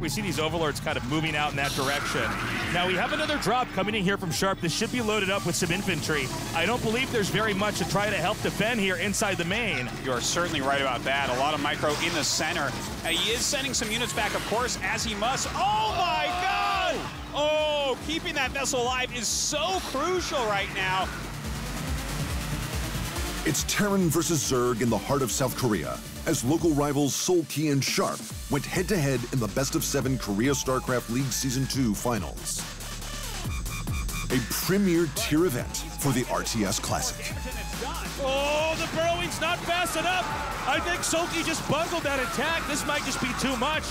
We see these overlords kind of moving out in that direction. Now we have another drop coming in here from Sharp. This should be loaded up with some infantry. I don't believe there's very much to try to help defend here inside the main. You are certainly right about that. A lot of micro in the center. He is sending some units back, of course, as he must. Oh my God! Oh, keeping that vessel alive is so crucial right now. It's Terran versus Zerg in the heart of South Korea, as local rivals Seoul-Ki and Sharp went head-to-head in the best-of-7 Korea Starcraft League Season 2 finals. A premier tier event for the RTS Classic. Oh, the burrowing's not fast enough. I think Seoul-Ki just bungled that attack. This might just be too much.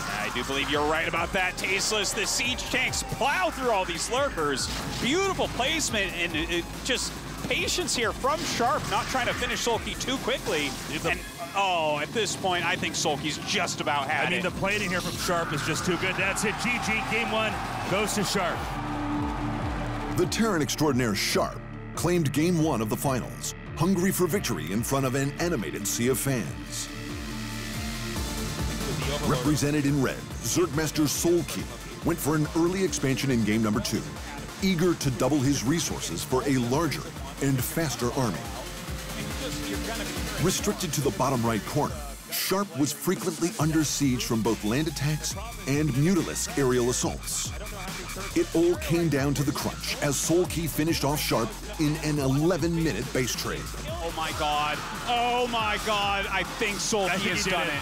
I do believe you're right about that, Tasteless. The siege tanks plow through all these lurkers. Beautiful placement and just patience here from Sharp, not trying to finish Seoul-Ki too quickly. And, oh, at this point, I think Seoul-Ki's just about had it. I mean, the plating here from Sharp is just too good. That's it. GG. Game 1 goes to Sharp. The Terran extraordinaire Sharp claimed Game 1 of the finals, hungry for victory in front of an animated sea of fans. Represented in red, Zerg master Seoul-Ki went for an early expansion in Game number 2, eager to double his resources for a larger and faster army. Restricted to the bottom right corner, Sharp was frequently under siege from both land attacks and Mutalisk aerial assaults. It all came down to the crunch as Seoul-Ki finished off Sharp in an 11-minute base trade. Oh my God. Oh my God. I think Seoul-Ki has done it.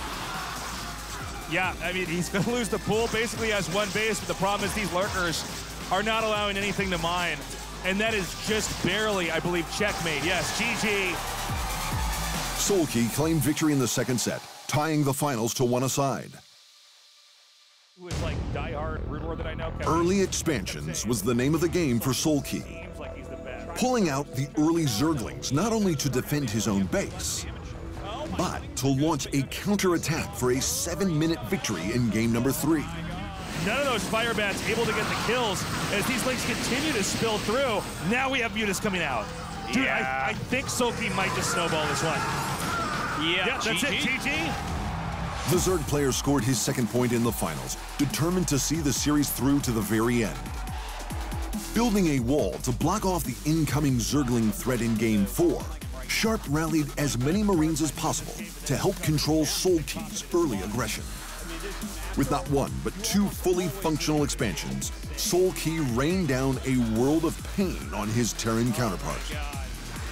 Yeah, I mean, he's going to lose the pool. Basically has one base, but the problem is these lurkers are not allowing anything to mine. And that is just barely, I believe, checkmate. Yes, GG. Seoul-Ki claimed victory in the second set, tying the finals to one aside. Who is like diehard Broodlord that I know. Early expansions was the name of the game for Seoul-Ki. Pulling out the early Zerglings not only to defend his own base, but to launch a counterattack for a 7-minute victory in Game number 3. None of those fire bats able to get the kills as these links continue to spill through. Now we have Mutas coming out. Dude, yeah. I think Seoul-Ki might just snowball this one. Yeah, that's it, GG. The Zerg player scored his second point in the finals, determined to see the series through to the very end. Building a wall to block off the incoming Zergling threat in Game 4, Sharp rallied as many Marines as possible to help control Seoul-Ki's early aggression. With not one, but 2 fully functional expansions, Seoul-Ki rained down a world of pain on his Terran counterpart.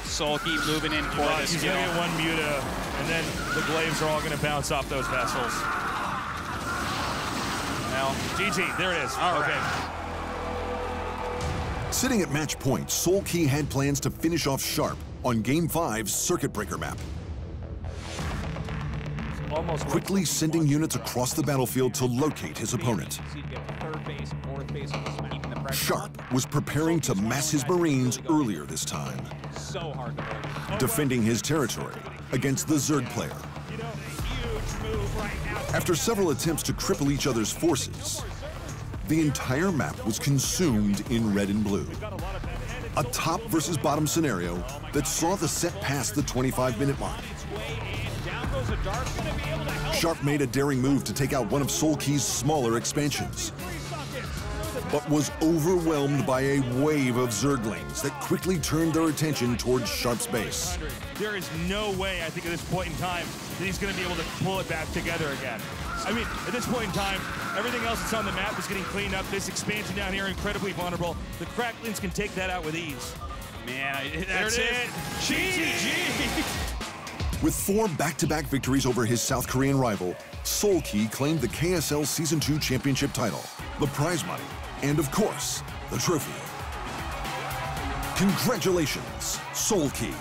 Seoul-Ki moving in for this. He's going to get one Muta, and then the glaives are all going to bounce off those vessels. Well, GG, there it is. All okay. Right. Sitting at match point, Seoul-Ki had plans to finish off Sharp on Game 5's Circuit Breaker map. Quickly sending units across the battlefield to locate his opponent. Sharp was preparing to mass his Marines earlier this time, defending his territory against the Zerg player. After several attempts to cripple each other's forces, the entire map was consumed in red and blue. A top versus bottom scenario that saw the set past the 25-minute mark. Sharp made a daring move to take out one of Seoul-Ki's smaller expansions, but was overwhelmed by a wave of Zerglings that quickly turned their attention towards Sharp's base. There is no way, I think, at this point in time, that he's going to be able to pull it back together again. I mean, at this point in time, everything else that's on the map is getting cleaned up. This expansion down here, incredibly vulnerable. The Cracklings can take that out with ease. Man, that's it. GG! With 4 back-to-back victories over his South Korean rival, Seoul-Ki claimed the KSL Season 2 championship title, the prize money, and of course, the trophy. Congratulations, Seoul-Ki.